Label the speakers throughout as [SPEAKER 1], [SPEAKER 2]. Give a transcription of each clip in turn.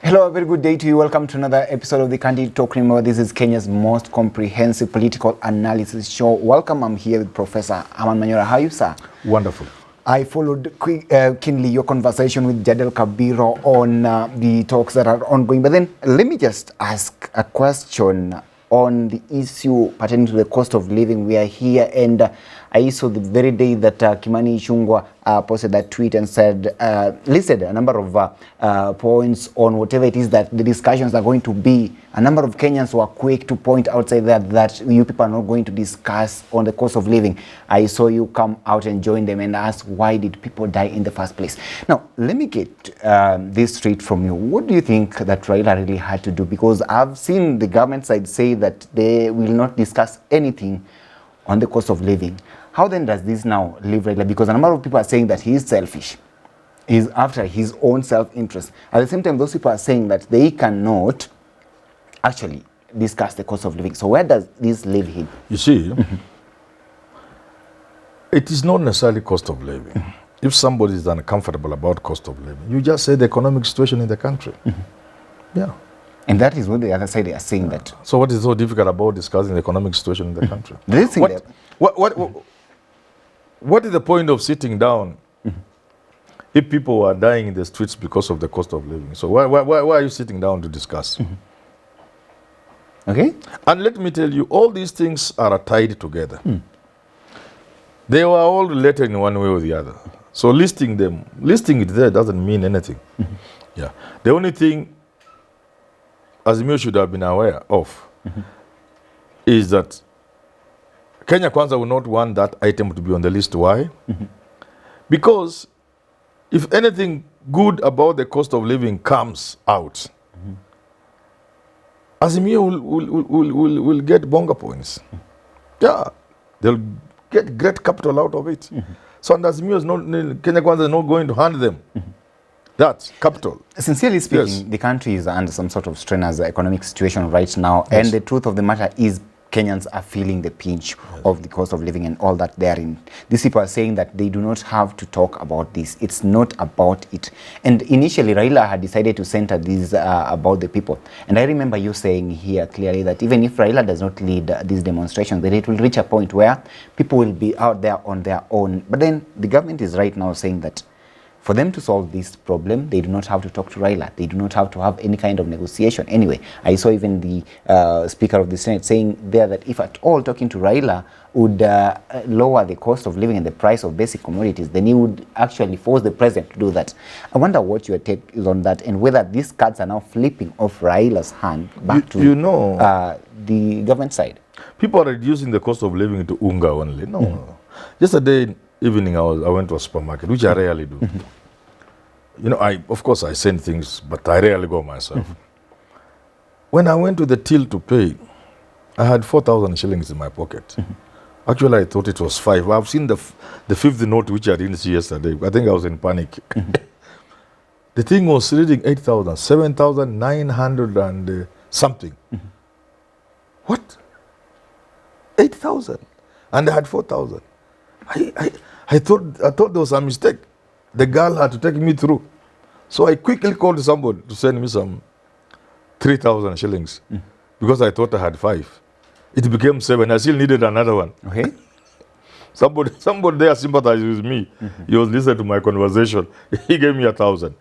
[SPEAKER 1] Hello, a very good day to you. Welcome to another episode of the Candid Talking More. This is Kenya's most comprehensive political analysis show. Welcome. I'm here with Professor Herman Manyora. How are you, sir?
[SPEAKER 2] Wonderful.
[SPEAKER 1] I followed keenly your conversation with Jadel Kabiro on the talks that are ongoing. But then let me just ask a question on the issue pertaining to the cost of living. We are here, and I saw the very day that Kimani Ichung'wah posted that tweet and said, listed a number of points on whatever it is that the discussions are going to be. A number of Kenyans were quick to point outside that you people are not going to discuss on the cost of living. I saw you come out and join them and ask, why did people die in the first place? Now, let me get this straight from you. What do you think that Raila really had to do? Because I've seen the government side say that they will not discuss anything on the cost of living. How then does this now leave Raila? Because a number of people are saying that he is selfish. He's after his own self-interest. At the same time, those people are saying that they cannot actually discuss the cost of living. So where does this leave him?
[SPEAKER 2] You see, it is not necessarily cost of living. If somebody is uncomfortable about cost of living, you just say the economic situation in the country. Yeah.
[SPEAKER 1] And that is what the other side are saying that.
[SPEAKER 2] So what is so difficult about discussing the economic situation in the country? What is the point of sitting down if people are dying in the streets because of the cost of living? So why are you sitting down to discuss?
[SPEAKER 1] Okay.
[SPEAKER 2] And let me tell you, all these things are tied together. They were all related in one way or the other. So listing it there doesn't mean anything. Yeah. The only thing Azimio should have been aware of is that Kenya Kwanza will not want that item to be on the list. Why? Because if anything good about the cost of living comes out, Azimio will get bonga points. Yeah, they'll get great capital out of it. So and Azimio is not, Kenya Kwanza is not going to hand them that capital.
[SPEAKER 1] Sincerely speaking, yes, the country is under some sort of strain as the economic situation right now. Yes. And the truth of the matter is Kenyans are feeling the pinch of the cost of living and all that they're in. These people are saying that they do not have to talk about this. It's not about it. And initially, Raila had decided to center this about the people. And I remember you saying here clearly that even if Raila does not lead these demonstrations, then it will reach a point where people will be out there on their own. But then the government is right now saying that for them to solve this problem, they do not have to talk to Raila. They do not have to have any kind of negotiation. Anyway, I saw even the Speaker of the Senate saying there that if at all talking to Raila would lower the cost of living and the price of basic commodities, then he would actually force the president to do that. I wonder what your take is on that and whether these cards are now flipping off Raila's hand back to the government side.
[SPEAKER 2] People are reducing the cost of living to unga only. No. Yesterday evening, I went to a supermarket, which I rarely do. You know, of course I send things, but I rarely go myself. When I went to the till to pay, I had 4,000 shillings in my pocket. Actually, I thought it was 5. I've seen the fifth note, which I didn't see yesterday. I think I was in panic. The thing was reading 8,000, 7,900 and something. What? 8,000? And I had 4,000. I thought there was a mistake. The girl had to take me through. So I quickly called somebody to send me some 3,000 shillings because I thought I had 5. It became 7. I still needed another one.
[SPEAKER 1] Okay.
[SPEAKER 2] Somebody there sympathized with me. He was listening to my conversation. He gave me 1,000.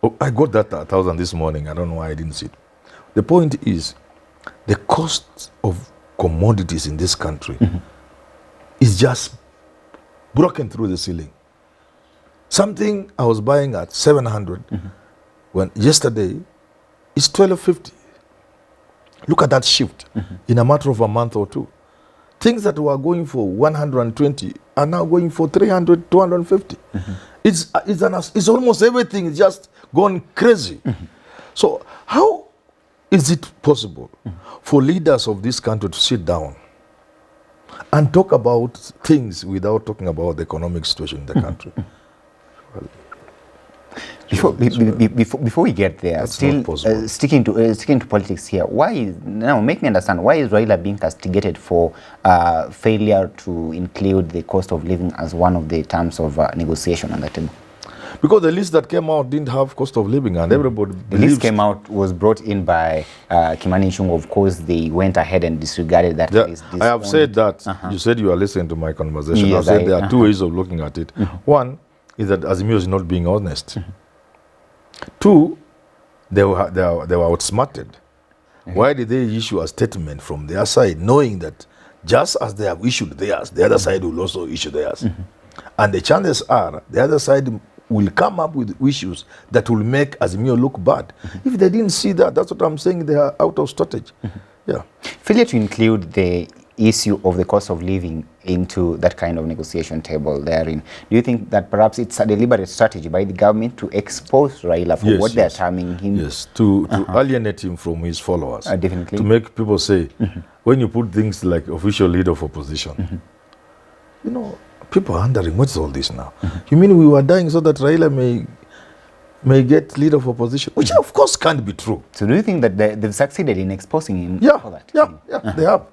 [SPEAKER 2] Oh, I got that 1,000 this morning. I don't know why I didn't see it. The point is, the cost of commodities in this country is just broken through the ceiling. Something I was buying at 700 when yesterday is 1250. Look at that shift in a matter of a month or two. Things that were going for 120 are now going for 300, 250. It's almost everything is just gone crazy. So how is it possible for leaders of this country to sit down and talk about things without talking about the economic situation in the country?
[SPEAKER 1] Before we get there, still sticking to politics here, make me understand, why is Raila being castigated for failure to include the cost of living as one of the terms of negotiation on the table?
[SPEAKER 2] Because the list that came out didn't have cost of living, and everybody
[SPEAKER 1] The list came out, was brought in by Kimani Ichung'wah. Of course, they went ahead and disregarded that list.
[SPEAKER 2] I have said that. You said you are listening to my conversation.
[SPEAKER 1] Yes,
[SPEAKER 2] I said there are two ways of looking at it. One is that Azimio is not being honest. Two, they were outsmarted. Why did they issue a statement from their side, knowing that just as they have issued theirs, the other side will also issue theirs? And the chances are the other side will come up with issues that will make Azimio look bad. If they didn't see that, that's what I'm saying, they are out of strategy. Yeah.
[SPEAKER 1] Failure to include the issue of the cost of living into that kind of negotiation table therein. Do you think that perhaps it's a deliberate strategy by the government to expose Raila for what they're terming him?
[SPEAKER 2] Yes, to alienate him from his followers.
[SPEAKER 1] Definitely.
[SPEAKER 2] To make people say, when you put things like official leader of opposition, you know, people are wondering, what's all this now? You mean we were dying so that Raila may get leader of opposition? Which of course can't be true.
[SPEAKER 1] So do you think that they've succeeded in exposing him for that?
[SPEAKER 2] Yeah, they have.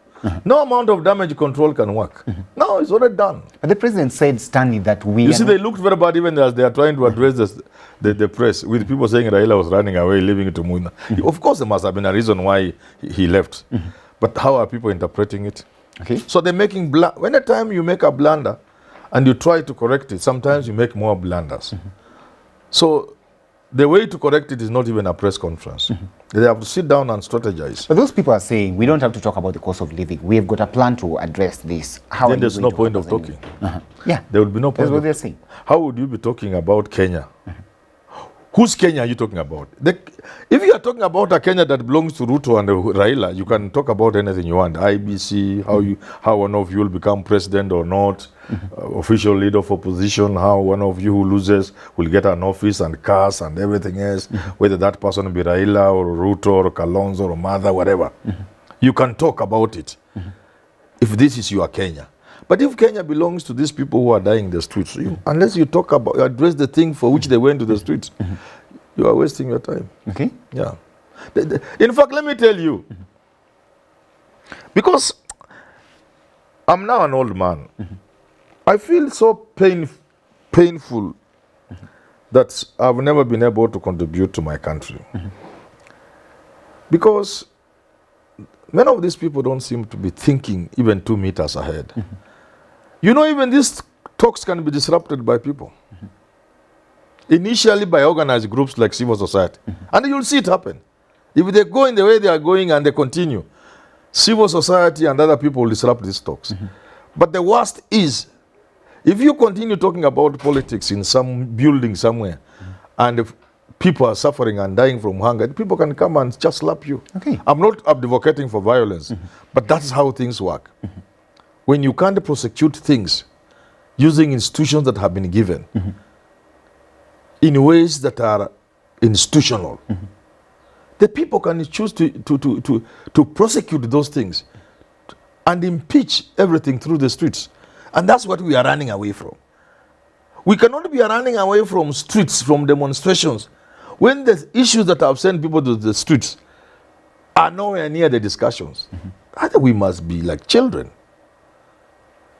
[SPEAKER 2] No amount of damage control can work. No, it's already done.
[SPEAKER 1] But the president said, Stanley, that we...
[SPEAKER 2] You see, they looked very bad even as they are trying to address the press, with people saying Raila was running away, leaving it to Muna. Of course, there must have been a reason why he left. But how are people interpreting it?
[SPEAKER 1] Okay.
[SPEAKER 2] So they're making... When a time you make a blunder and you try to correct it, sometimes you make more blunders. So the way to correct it is not even a press conference. They have to sit down and strategize.
[SPEAKER 1] But those people are saying, we don't have to talk about the cost of living. We have got a plan to address this. How
[SPEAKER 2] then there's no point of talking.
[SPEAKER 1] Yeah.
[SPEAKER 2] There would be no point.
[SPEAKER 1] That's what they're saying.
[SPEAKER 2] How would you be talking about Kenya? Whose Kenya are you talking about? If you are talking about a Kenya that belongs to Ruto and Raila, you can talk about anything you want. IBC, how one of you will become president or not, official leader of opposition, how one of you who loses will get an office and cars and everything else, whether that person will be Raila or Ruto or Kalonzo or Mother, whatever. You can talk about it if this is your Kenya. But if Kenya belongs to these people who are dying in the streets, unless you talk about, address the thing for which they went to the streets, you are wasting your time.
[SPEAKER 1] Okay.
[SPEAKER 2] Yeah. In fact, let me tell you, because I'm now an old man, I feel so painful that I've never been able to contribute to my country. Because many of these people don't seem to be thinking even 2 meters ahead. You know, even these talks can be disrupted by people. Initially by organized groups like civil society. And you'll see it happen. If they go in the way they are going and they continue, civil society and other people will disrupt these talks. But the worst is, if you continue talking about politics in some building somewhere, and if people are suffering and dying from hunger, people can come and just slap you.
[SPEAKER 1] Okay.
[SPEAKER 2] I'm not advocating for violence, but that's how things work. When you can't prosecute things using institutions that have been given in ways that are institutional, the people can choose to prosecute those things and impeach everything through the streets. And that's what we are running away from. We cannot be running away from streets, from demonstrations, when the issues that have sent people to the streets are nowhere near the discussions. I think we must be like children.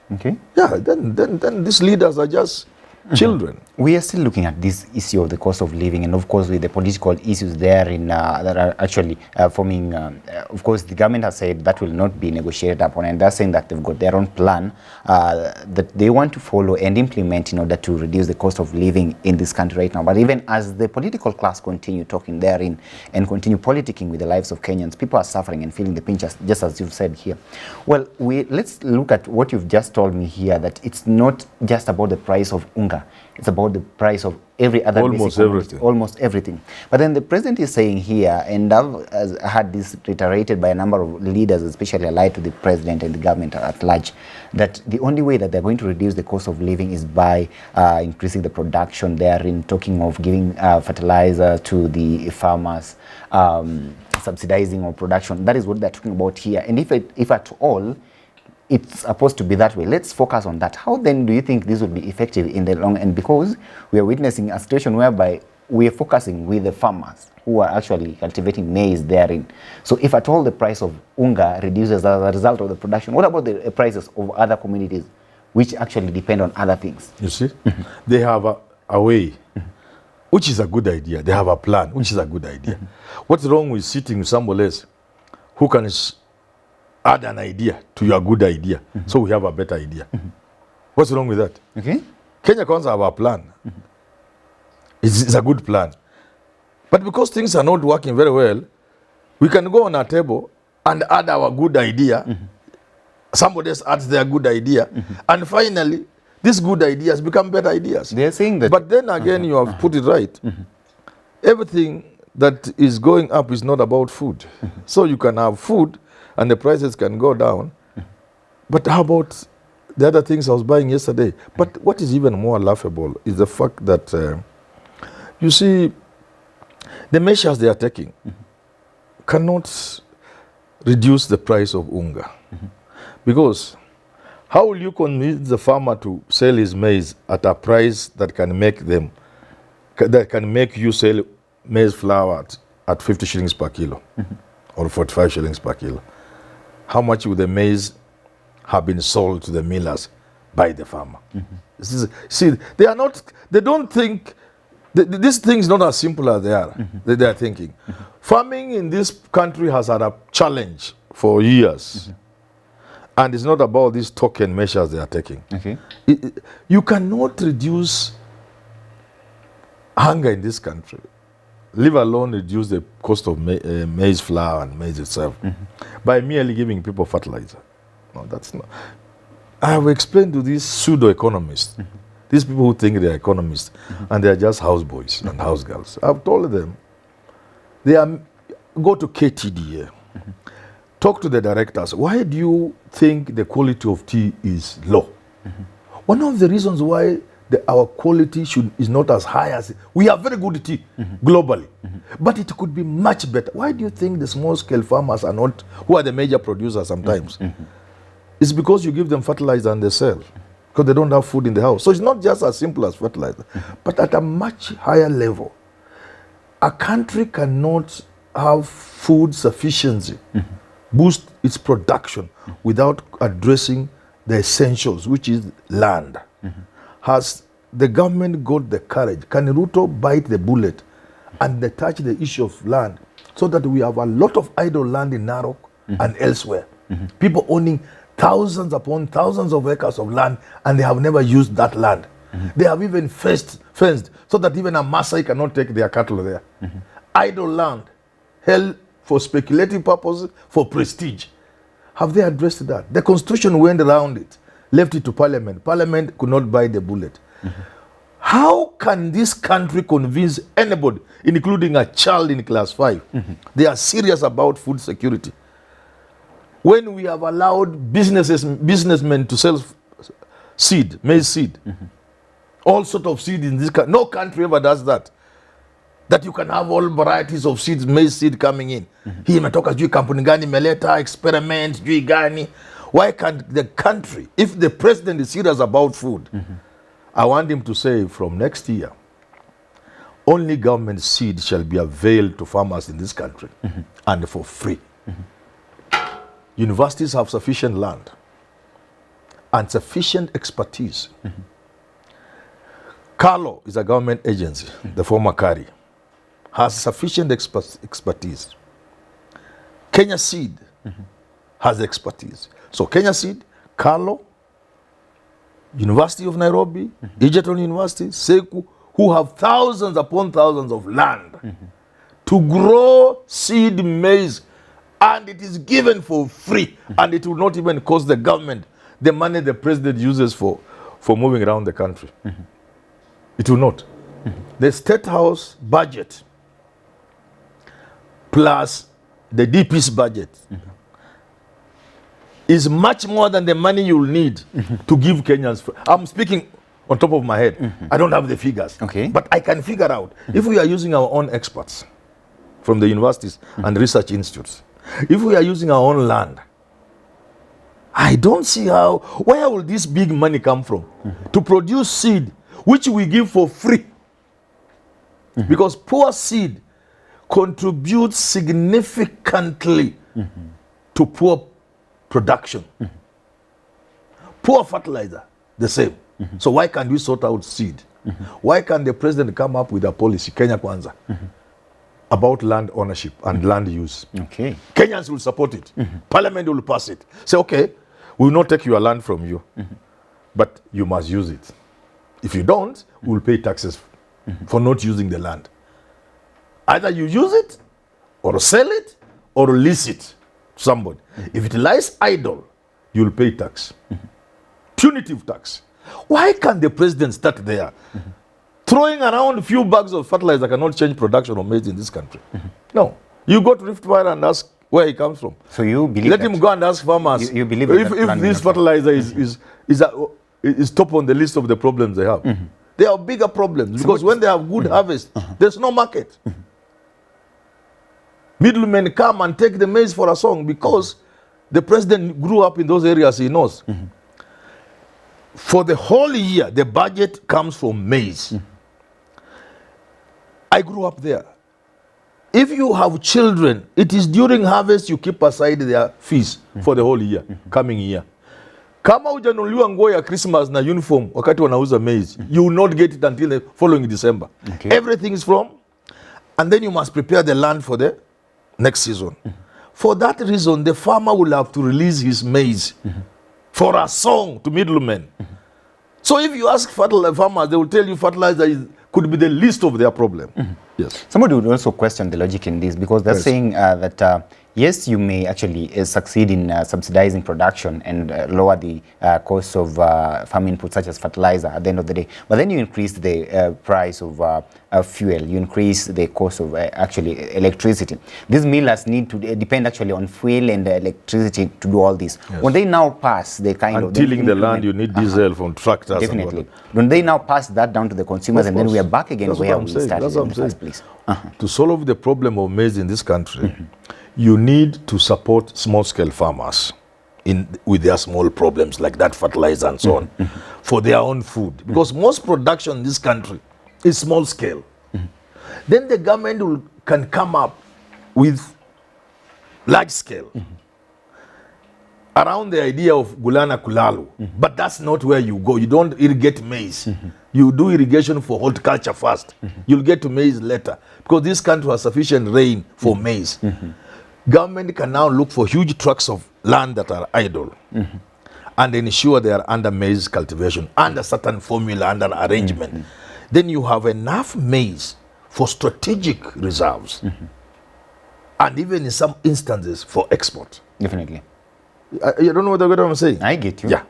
[SPEAKER 1] Okay.
[SPEAKER 2] Yeah, then these leaders are just children.
[SPEAKER 1] We are still looking at this issue of the cost of living, and of course with the political issues there in that are actually forming. Of course, the government has said that will not be negotiated upon, and they're saying that they've got their own plan that they want to follow and implement in order to reduce the cost of living in this country right now. But even as the political class continue talking therein and continue politicking with the lives of Kenyans, people are suffering and feeling the pinch, just as you've said here. Well, let's look at what you've just told me here, that it's not just about the price of unga. It's about the price of every other
[SPEAKER 2] almost
[SPEAKER 1] basic
[SPEAKER 2] everything.
[SPEAKER 1] Almost everything. But then the president is saying here, and I've had this reiterated by a number of leaders, especially allied to the president and the government at large, that the only way that they're going to reduce the cost of living is by increasing the production. They are in talking of giving fertilizer to the farmers, subsidizing of production. That is what they're talking about here. And if at all, it's supposed to be that way. Let's focus on that. How then do you think this would be effective in the long end? Because we are witnessing a situation whereby we are focusing with the farmers who are actually cultivating maize therein. So if at all the price of unga reduces as a result of the production, what about the prices of other communities which actually depend on other things?
[SPEAKER 2] You see, they have a way which is a good idea. They have a plan, which is a good idea. What's wrong with sitting with somebody else who can add an idea to your good idea, so we have a better idea? What's wrong with that?
[SPEAKER 1] Okay.
[SPEAKER 2] Kenya Council have a plan. It's a good plan. But because things are not working very well, we can go on a table and add our good idea. Somebody else adds their good idea. And finally, these good ideas become better ideas.
[SPEAKER 1] They're saying that.
[SPEAKER 2] But then again, you have put it right. Everything that is going up is not about food. So you can have food and the prices can go down. But how about the other things I was buying yesterday? But what is even more laughable is the fact that, you see, the measures they are taking cannot reduce the price of unga. Because how will you convince the farmer to sell his maize at a price that can make you sell maize flour at 50 shillings per kilo or 45 shillings per kilo? How much would the maize have been sold to the millers by the farmer? See, they don't think, this thing is not as simple as they are thinking. Farming in this country has had a challenge for years. And it's not about these token measures they are taking.
[SPEAKER 1] Okay.
[SPEAKER 2] You cannot reduce hunger in this country, leave alone reduce the cost of maize flour and maize itself, by merely giving people fertilizer. No, that's not. I have explained to these pseudo-economists, these people who think they are economists, and they are just houseboys and housegirls. I've told them, go to KTDA. Talk to the directors. Why do you think the quality of tea is low? One of the reasons why our quality is not as high as... We have very good tea globally, but it could be much better. Why do you think the small-scale farmers are not... Who are the major producers sometimes? It's because you give them fertilizer and they sell, because they don't have food in the house. So it's not just as simple as fertilizer, but at a much higher level. A country cannot have food sufficiency, boost its production without addressing the essentials, which is land. Has the government got the courage? Can Ruto bite the bullet and they touch the issue of land, so that we have a lot of idle land in Narok and elsewhere? People owning thousands upon thousands of acres of land, and they have never used that land. They have even fenced so that even a Maasai cannot take their cattle there. Idle land held for speculative purposes, for prestige. Have they addressed that? The constitution went around it, left it to parliament. Parliament could not bite the bullet. How can this country convince anybody, including a child in class 5, they are serious about food security, when we have allowed businessmen to sell seed, maize seed, all sort of seed in this country? No country ever does that. That you can have all varieties of seeds, maize seed coming in. Hii imetoka juu kampuni gani meleta, experiment, juu gani. Why can't the country, if the president is serious about food, I want him to say from next year, only government seed shall be availed to farmers in this country, and for free. Universities have sufficient land and sufficient expertise. Carlo is a government agency, the former Kari, has sufficient expertise. Kenya Seed has expertise. So Kenya Seed, Carlo, University of Nairobi, Egerton University, Seku, who have thousands upon thousands of land to grow seed maize, and it is given for free, and it will not even cost the government the money the president uses for moving around the country. It will not. The State House budget plus the DP's budget is much more than the money you'll need to give Kenyans. I'm speaking on top of my head. I don't have the figures, but I can figure out. If we are using our own experts from the universities and research institutes, if we are using our own land, I don't see where will this big money come from to produce seed which we give for free? Because poor seed contributes significantly to poor production. Poor fertilizer, the same. So why can't we sort out seed Why can't the president come up with a policy, Kenya Kwanza, about land ownership and land use?
[SPEAKER 1] Okay.
[SPEAKER 2] Kenyans will support it. Parliament will pass it. Say, okay, we will not take your land from you, but you must use it. If you don't, we will pay taxes for not using the land. Either you use it, or sell it, or lease it to somebody. If it lies idle, you will pay tax. Punitive tax. Why can't the president start there? Throwing around a few bags of fertilizer cannot change production of maize in this country. No. You go to Rift Valley and ask where he comes from.
[SPEAKER 1] So you believe
[SPEAKER 2] Let him go and ask farmers
[SPEAKER 1] you believe
[SPEAKER 2] if this fertilizer is top on the list of the problems they have. They have bigger problems because when they have good harvest, there's no market. Middlemen come and take the maize for a song because the president grew up in those areas he knows. For the whole year, the budget comes from maize. I grew up there. If you have children, it is during harvest you keep aside their fees for the whole year, coming year. Kama hujanunuliwa nguo ya Christmas na uniform wakati wanauza maize, you will not get it until the following December. Okay. Everything is from, and then you must prepare the land for the next season. For that reason, the farmer will have to release his maize for a song to middlemen. So if you ask farmers, they will tell you fertilizer could be the least of their problem. Yes.
[SPEAKER 1] Somebody would also question the logic in this because they're saying that yes, you may actually succeed in subsidizing production and lower the cost of farm inputs such as fertilizer at the end of the day. But then you increase the price of fuel, you increase the cost of actually electricity. These millers need to depend actually on fuel and electricity to do all this.
[SPEAKER 2] Yes.
[SPEAKER 1] When they now pass the kind of...
[SPEAKER 2] tilling the land, you need diesel from tractors.
[SPEAKER 1] Definitely. When they now pass that down to the consumers, and then we are back again where we started in the first place.
[SPEAKER 2] To solve the problem of maize in this country, you need to support small-scale farmers with their small problems like that fertilizer and so on for their own food. Because most production in this country is small-scale. Then the government can come up with large-scale around the idea of Gulana Kulalu. But that's not where you go. You don't irrigate maize. You do irrigation for horticulture first. You'll get to maize later. Because this country has sufficient rain for maize. Government can now look for huge tracts of land that are idle and ensure they are under maize cultivation, under certain formula, under arrangement. Then you have enough maize for strategic reserves and even in some instances for export.
[SPEAKER 1] Definitely.
[SPEAKER 2] You don't know what I'm saying?
[SPEAKER 1] I get you.
[SPEAKER 2] Yeah.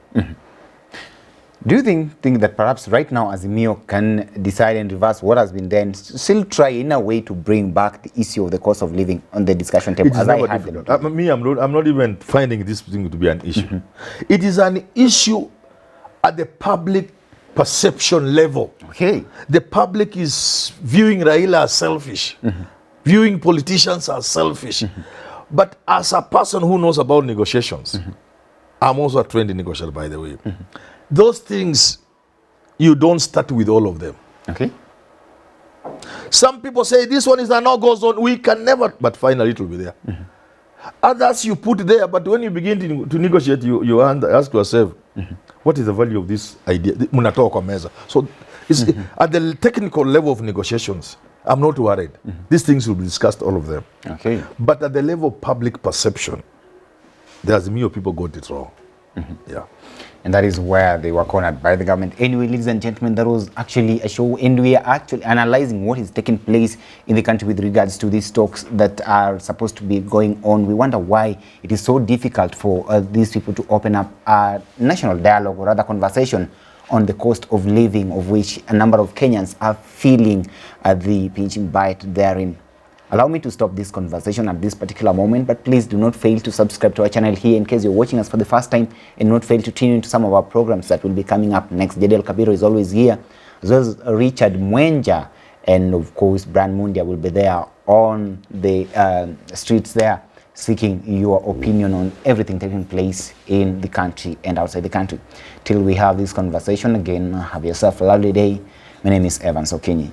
[SPEAKER 1] Do you think that perhaps right now Azimio can decide and reverse what has been done, still try in a way to bring back the issue of the cost of living on the discussion table?
[SPEAKER 2] It is never difficult. I'm not even finding this thing to be an issue. It is an issue at the public perception level.
[SPEAKER 1] Okay.
[SPEAKER 2] The public is viewing Raila as selfish, viewing politicians as selfish. But as a person who knows about negotiations, I'm also a trained negotiator, by the way. Those things, you don't start with all of them.
[SPEAKER 1] Okay.
[SPEAKER 2] Some people say this one is a no-go zone. We can never, but finally it will be there. Others you put there, but when you begin to negotiate, you ask yourself, what is the value of this idea? So it's at the technical level of negotiations, I'm not worried. These things will be discussed, all of them.
[SPEAKER 1] Okay.
[SPEAKER 2] But at the level of public perception, there's many people got it wrong. Yeah.
[SPEAKER 1] And that is where they were cornered by the government. Anyway, ladies and gentlemen, that was actually a show, and we are actually analyzing what is taking place in the country with regards to these talks that are supposed to be going on. We wonder why it is so difficult for these people to open up a national dialogue or rather conversation on the cost of living, of which a number of Kenyans are feeling the pinching bite therein. Allow me to stop this conversation at this particular moment, but please do not fail to subscribe to our channel here in case you're watching us for the first time, and not fail to tune into some of our programs that will be coming up next. Jadel Kabiro is always here, as well as Richard Mwenja, and of course Brian Mundia will be there on the streets there, seeking your opinion on everything taking place in the country and outside the country. Till we have this conversation again, have yourself a lovely day. My name is Evans Okinyi.